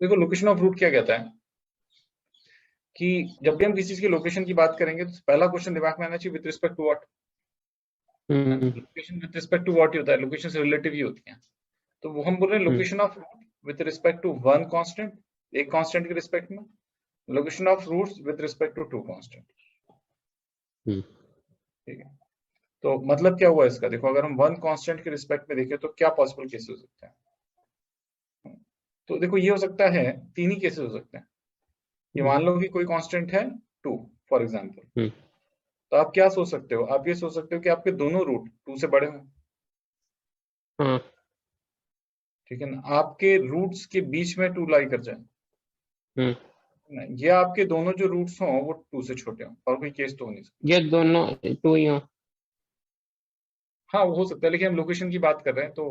देखो location of root क्या कहता है कि जब भी हम किसी चीज की लोकेशन की बात करेंगे तो पहला क्वेश्चन दिमाग में आना चाहिए with respect to what. Location with respect to what ही होता है, लोकेशन से रिलेटिव ही होती है। तो वो हम बोल रहे हैं location of root with respect to one constant, एक कांस्टेंट के रिस्पेक्ट में, location of roots with respect to two constant. ठीक है, तो मतलब क्या हुआ इसका, देखो अगर हम वन कांस्टेंट के रिस्पेक्ट में देखें तो क्या पॉसिबल केसेस हो सकते हैं। तो देखो ये हो सकता है, तीन ही केसेस हो सकते हैं। ये मान लो कि कोई कांस्टेंट है 2 फॉर एग्जांपल, तो आप क्या सोच सकते हो, आप ये सोच सकते हो कि आपके दोनों रूट 2 से बड़े हों। ठीक है ना, आपके रूट्स के बीच में 2 लाई कर जाए, ये आपके दोनों जो रूट्स हों वो 2 से छोटे हों, और कोई केस तो हो नहीं सकता। ये दोनों 2 ही हो। हाँ वो हो सकता है, लेकिन हम लोकेशन की बात कर रहे हैं तो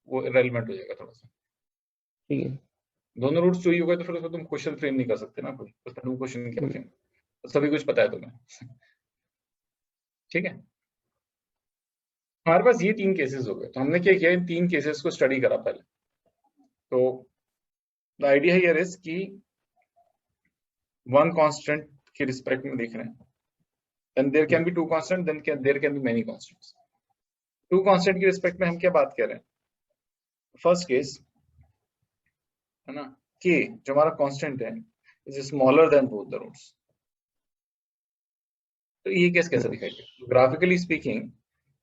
वो रेलिवेंट हो जाएगा थोड़ा सा। ठीक है, दोनों रूट्स 2 ही हो गए तो फिर उसमें तुम क्वेश्चन फ्रेम नहीं कर सकते ना, कोई उसमें तुम क्वेश्चन क्या फ्रेम, तो सभी कुछ पता है तुम्हें। ठीक है, हमारे पास ये 3 केसेस हो गए, तो हमने क्या किया, इन 3 केसेस को स्टडी करा पहले। तो द आइडिया हियर इज कि वन कांस्टेंट के रिस्पेक्ट में देख रहे हैं, then there can be 2 constant, then there can be many constants। 2 constant के रिस्पेक्ट में हम क्या बात कर रहे हैं, फर्स्ट केस है ना, k जो हमारा कांस्टेंट है is smaller than both the roots. तो ये केस कैसा दिखाई देगा, ग्राफिकली स्पीकिंग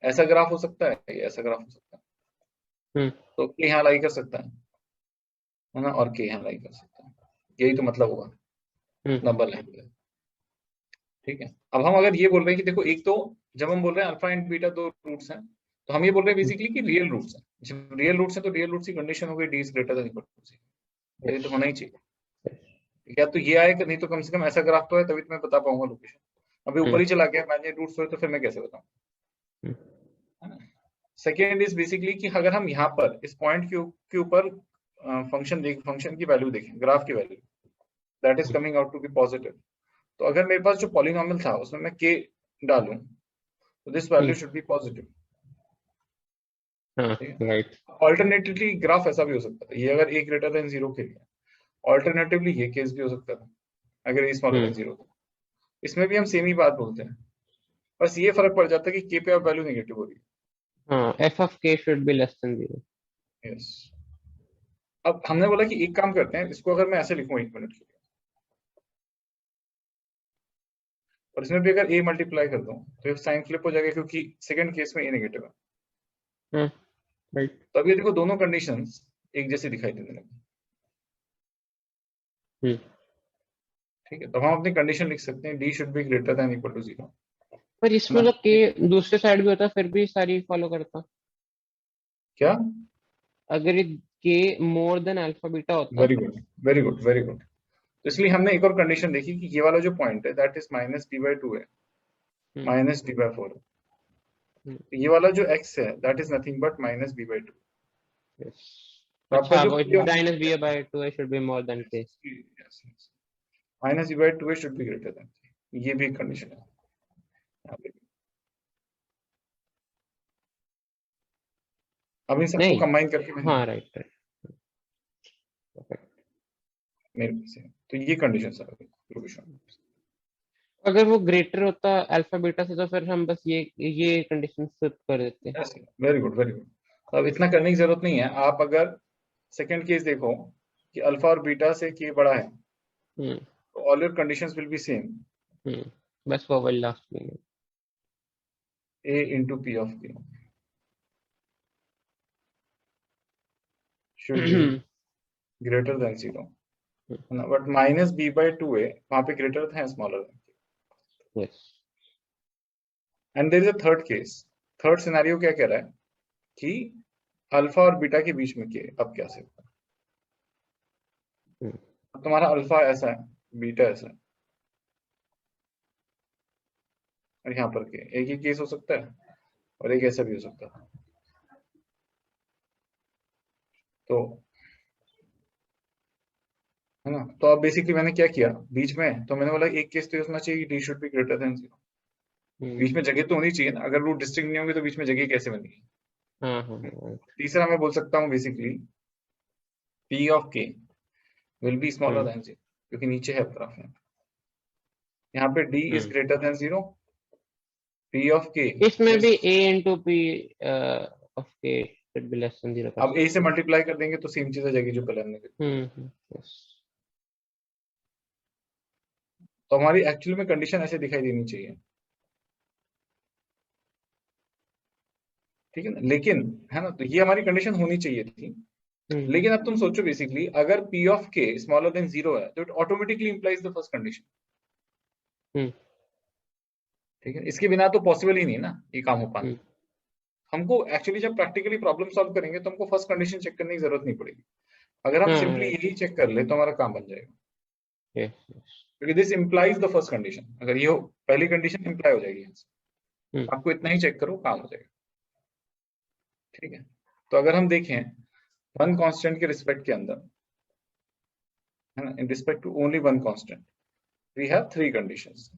ऐसा ग्राफ हो सकता है, ऐसा ग्राफ हो सकता है। तो k यहाँ लाई कर सकता है ना, और k यहाँ लाई कर सकता है, यही तो मतलब होगा नंबर लाइन। ठीक है, अब हम अगर ये बोल रहे हैं कि देखो एक तो जब हम बोल रहे हैं अल्फा एंड बीटा 2 रूट्स हैं, तो हम ये बोल रहे हैं बेसिकली कि रियल रूट्स हैं। जब रियल रूट्स हैं तो रियल रूट्स की कंडीशन हो गई D is greater than equal to C, ये तो होना ही चाहिए। या तो ये आएगा, नहीं तो कम से कम ऐसा ग्राफ तो है, तभी तो मैं बता पाऊंगा लोकेशन। अभी ऊपर ही चला गया मैंने रूट्स हुए तो फिर मैं कैसे बताऊं, है ना। सेकेंड इज बेसिकली कि अगर हम यहाँ पर इस पॉइंट के ऊपर फंक्शन की वैल्यू देखें, ग्राफ की value that is coming out to be positive, तो अगर मेरे पास जो पॉलिनॉमियल था उसमें मैं k डालूं तो this value should be positive. Right. Alternatively graph ऐसा भी हो सकता था, ये अगर a ग्रेटर देन 0 के लिए, ऑल्टरनेटिवली ये केस भी हो सकता था अगर a स्मॉलर देन 0 था। इसमें भी हम सेम ही बात बोलते हैं, बस ये फर्क पड़ जाता है कि k पे अब वैल्यू नेगेटिव हो रही है। हाँ, f of k should be less than 0। Yes, अब हमने बोला कि एक काम करते हैं, इसको अगर मैं ऐसे लिखूं 1 मिनट के लिए, और इसमें भी अगर a मल्टीप्लाई कर दूं तो ये साइन फ्लिप हो जाएगा, क्योंकि सेकंड केस में a नेगेटिव है। राइट। तो अब ये देखो दोनों कंडीशंस एक जैसी दिखाई देने लगी। ठीक है, तो हम अपनी कंडीशन लिख सकते हैं d should be greater than equal to 0। पर इसमें तो k दूसरे साइड भी होता फिर भी सारी फॉलो करता। क्या, अगर ये k more than alpha beta होता। Very good very good very good. तो इसलिए हमने एक और कंडीशन देखी कि ये वाला जो पॉइंट है दैट इज माइनस b/2 है, माइनस d/4 है। तो ये वाला जो x है that is nothing but minus b/2। तो आपका अच्छा, जो वो minus b/2 should be more than k। Minus b/2 should be greater then, ये भी एक कंडीशन है यहाँ पे। अब इन सबको नहीं, कंबाइन करके मैंने हाँ राइट राइट। मेरे से, तो ये कंडीशन है लोकेशन। अगर वो ग्रेटर होता अल्फा बीटा से तो फिर हम बस ये कंडीशन फिट कर देते। Very good very good. अब इतना करने की जरूरत नहीं है, आप अगर सेकंड केस देखो कि अल्फा और बीटा से k बड़ा है, तो all your conditions will be same, बस वो वाली लास्ट में a into p of k should be greater than 0, है ना, बट माइनस b/2 है वहां पे ग्रेटर था smaller than. Yes. And there is a third case, third scenario क्या कह रहा है कि अल्फा और बीटा के बीच में k, अब क्या से तुम्हारा अल्फा ऐसा है, बीटा ऐसा है, और यहाँ पर k, एक ही केस हो सकता है और एक ऐसा भी हो सकता है। तो है ना, तो अब बेसिकली मैंने क्या किया बीच में, तो मैंने बोला एक केस तो ये होना चाहिए कि d should be greater then 0, बीच में जगह तो होनी चाहिए ना, अगर रूट डिस्टिंक्ट नहीं होंगे तो बीच में जगह कैसे बनेगी। तीसरा मैं बोल सकता हूँ basically p of k will be smaller than 0 क्योंकि नीचे है ग्राफ में। यहाँ पे d is greater then 0, p of k इसमें भी a into p of k should be less than 0। अब a से मल्टीप्लाई कर देंगे तो सेम चीज आ जाएगी जो पहले हमने की। yes। तो हमारी एक्चुअली में कंडीशन ऐसे दिखाई देनी चाहिए, ठीक है ना, लेकिन है ना, तो ये हमारी कंडीशन होनी चाहिए थी। लेकिन अब तुम सोचो बेसिकली अगर p of k smaller than 0 है तो it automatically implies the first condition. ठीक है, इसके बिना तो पॉसिबल ही नहीं ना ये काम हो पाना। हमको एक्चुअली जब प्रैक्टिकली प्रॉब्लम सॉल्व करेंगे तो हमको फर्स्ट कंडीशन चेक करने की जरूरत नहीं पड़ेगी। अगर हम सिंपली यही चेक कर ले तो हमारा काम बन जाएगा, क्योंकि this implies the first condition. अगर ये हो पहली कंडीशन इंप्लाई हो जाएगी, आपको इतना ही चेक करो काम हो जाएगा। ठीक है, तो अगर हम देखें वन कांस्टेंट के रिस्पेक्ट के अंदर, है ना, in respect to only one constant we have three conditions.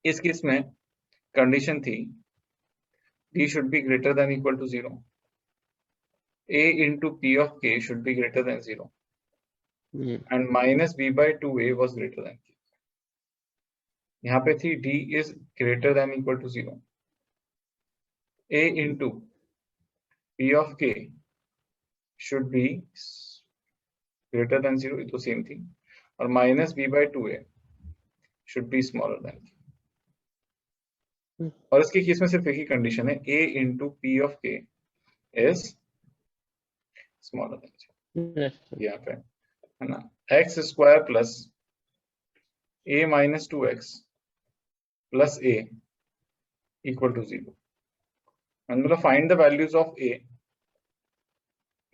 इस केस में कंडीशन थी d should be greater than equal to 0, a into p of k should be greater than 0, and minus b by 2a was greater than k। यहाँ पे थी d is greater than equal to 0, a into p of k should be greater than 0, ये तो same थी, और minus b by 2a should be smaller than k। और इसके case में सिर्फ एक ही कंडीशन है, a into p of k is smaller than 0। यहाँ पे है ना, x square plus a minus 2x plus a equal to 0। मतलब find the values of a,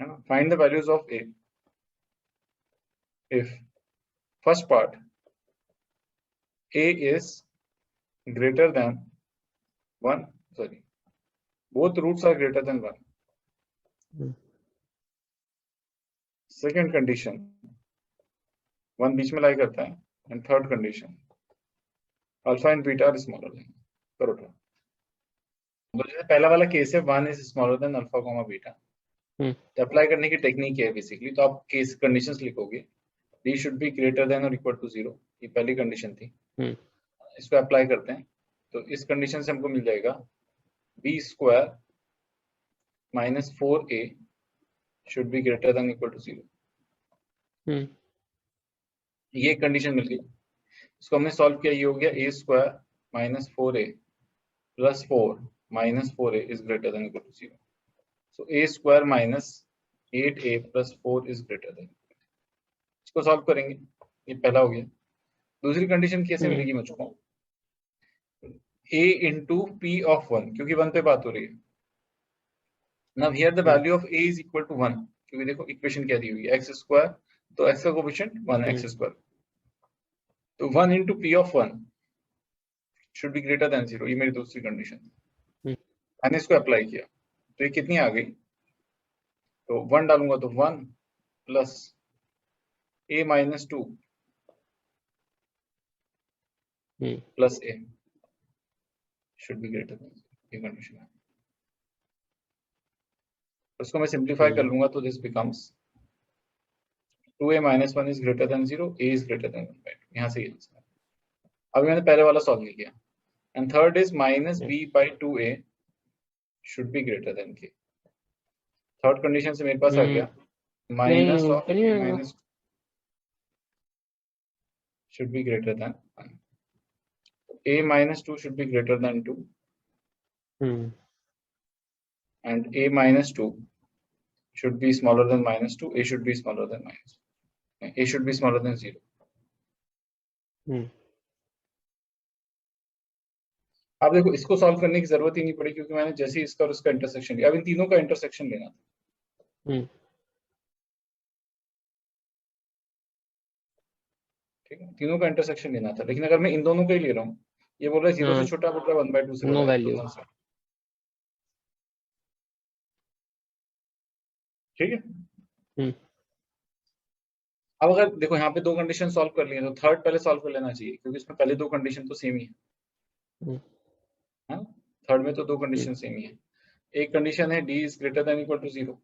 है ना, find the values of a if first part a is greater than 1, sorry, both roots are greater than 1। second condition 1 बीच में लाई करता है, and third condition alpha and beta are smaller than। करो तो जैसे पहला वाला केस है 1 is smaller than alpha comma beta, तो अप्लाई करने की टेक्निक है बेसिकली, तो आप केस कंडीशंस लिखोगे d should be greater than or equal to 0, ये पहली कंडीशन थी। इस पे अप्लाई करते हैं तो इस कंडीशन से हमको मिल जाएगा b square minus 4a should be greater than equal to 0। ये कंडीशन मिल गई, इसको हमने सॉल्व किया, ये हो गया a square minus 4a plus 4 minus 4a is greater than equal to 0। So a square minus 8a plus 4 is greater than. इसको solve करेंगे, ये पहला हो गया। दूसरी कंडीशन कैसे मिलेगी मुझको, a into p of 1, क्योंकि 1 पे बात हो रही है। Now here the value of a is equal to 1, क्योंकि देखो इक्वेशन क्या दी हुई है, x स्क्वायर, तो x का कोएफिशिएंट 1 x स्क्वायर, तो 1 into p of 1 should be greater than 0, ये मेरी दूसरी कंडीशन। मैंने इसको अप्लाई किया तो ये कितनी आ गई, तो 1 डालूंगा तो 1 plus a minus 2 plus a should be greater than 0, ये कंडीशन है। उसको मैं सिंप्लीफाई कर लूंगा तो this becomes 2a minus 1 is greater than 0, a is greater than 1 by 2, यहाँ से ये आंसर। अभी मैंने पहले वाला सॉल्व नहीं किया। And third is minus b by 2a should be greater than k। Third condition से मेरे पास आ गया minus of minus should be greater than 1, a minus 2 should be greater than 2, and a minus 2 should be smaller than minus 2, a should be smaller than minus 2, a should be smaller than 0। अब देखो इसको solve करने की जरूरत ही नहीं पड़ी, क्योंकि मैंने जैसे ही इसका और उसका इंटरसेक्शन लिया, अब इन तीनों का इंटरसेक्शन लेना था। ठीक है, तीनों का इंटरसेक्शन लेना था, लेकिन अगर मैं इन दोनों का ही ले रहा हूँ, ये बोल रहा है 0 से छोटा, बोल रहा है 1 by 2 से नो बड़ा, वैल्यू। ठीक है, अब अगर देखो यहाँ पे दो कंडीशन सॉल्व कर लिए तो थर्ड पहले सॉल्व कर लेना चाहिए, क्योंकि इसमें पहले दो कंडीशन तो सेम ही है। हाँ, थर्ड में तो दो कंडीशन सेम ही है। एक कंडीशन है D is greater than equal to 0,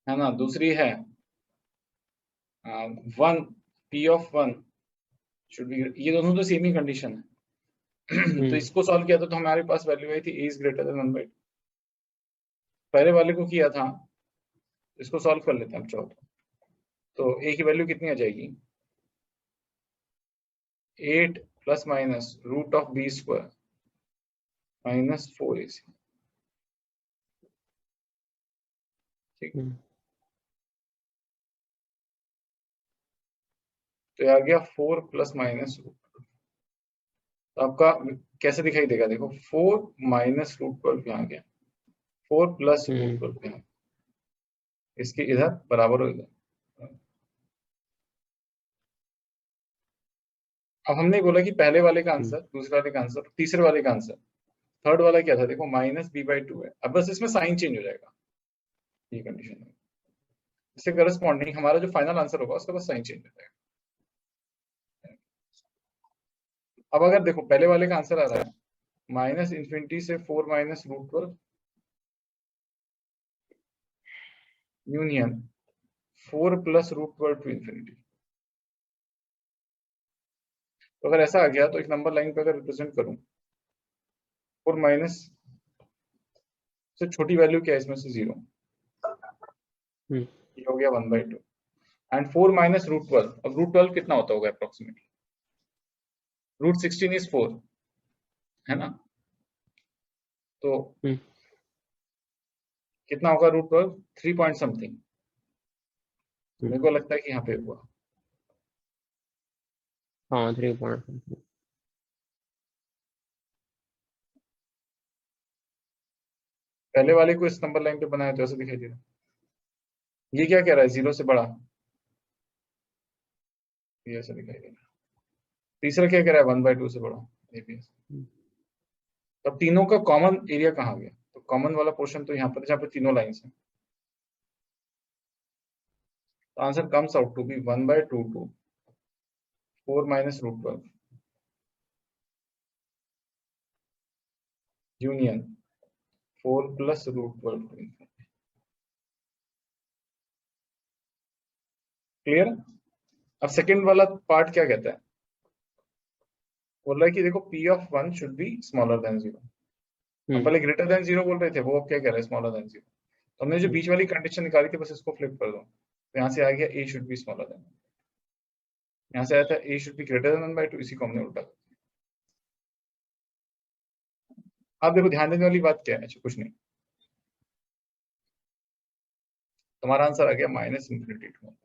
है ना। दूसरी है 1 p ऑफ 1 शुड बी, ये दोनों तो सेम ही कंडीशन है। तो इसको सॉल्व किया था तो हमारे पास वैल्यू आई थी a इज ग्रेटर देन 1/2। पहले वाले को किया था, इसको सॉल्व कर लेते हैं हम चाहो तो a की वैल्यू कितनी आ जाएगी, 8 plus minus root of b square minus 4ac। ठीक, तो ये आ गया 4 प्लस माइनस रूट। तो आपका कैसे दिखाई देगा, देखो 4 माइनस रूट 12 यहाँ गया, 4 प्लस रूट 12 यहाँ, इसके इधर बराबर हो इधर। अब हमने बोला कि पहले वाले का आंसर, दूसरे वाले का आंसर, तीसरे वाले का आंसर, थर्ड वाला क्या था, देखो माइनस b/2 है। अब बस इसमें साइन चेंज हो जाएगा, ये कंडीशन है। इससे करस्पॉन्डिंग हमारा जो फाइनल आंसर होगा उसका बस साइन चेंज हो जाएगा। अब अगर देखो पहले वाले का आंसर आ रहा है माइनस इन्फिनिटी से 4 minus root 12 union 4 plus root 12 to infinity. तो अगर ऐसा आ गया तो एक नंबर लाइन पे अगर रिप्रेजेंट करूं, 4 माइनस से छोटी वैल्यू क्या है इसमें से 0, ये हो गया 1/2 एंड 4 माइनस रूट 12। अब रूट 12 कितना होता होगा अप्रोक्सीमेटली, रूट 16 इज 4, है ना। तो कितना होगा रूट 12, 3 पॉइंट समथिंग। मेरे को लगता है कि यहाँ पे हुआ, हाँ 3 पॉइंट। पहले वाले को इस नंबर लाइन पे बनाया तो ऐसा दिखाई दे रहा है। ये क्या कह रहा है, 0 से बड़ा, ये ऐसा दिखाई दे रहा है। तीसरा क्या कह रहा है, 1/2 से बड़ा, ये भी ऐसा। अब तीनों का कॉमन एरिया कहाँ गया, तो कॉमन वाला पोर्शन तो यहाँ पर जहाँ पे तीनों लाइंस हैं। तो answer comes out to be 1/2 to 4 minus root 12 union 4 plus root 12 to infinity. Clear. अब सेकंड वाला पार्ट क्या कहता है, बोल रहा है कि देखो p of 1 should be smaller than 0। हम पहले ग्रेटर देन 0 बोल रहे थे, वो अब क्या कह रहा है, स्मॉलर देन 0। तो हमने जो बीच वाली कंडीशन निकाली थी बस इसको फ्लिप कर दो, तो यहाँ से आ गया a should be smaller then, यहाँ से आया था a should be greater then 1/2, इसी को हमने उल्टा। आप देखो ध्यान देने वाली बात क्या है, कुछ नहीं, तुम्हारा आंसर आ गया माइनस इन्फिनिटी टू।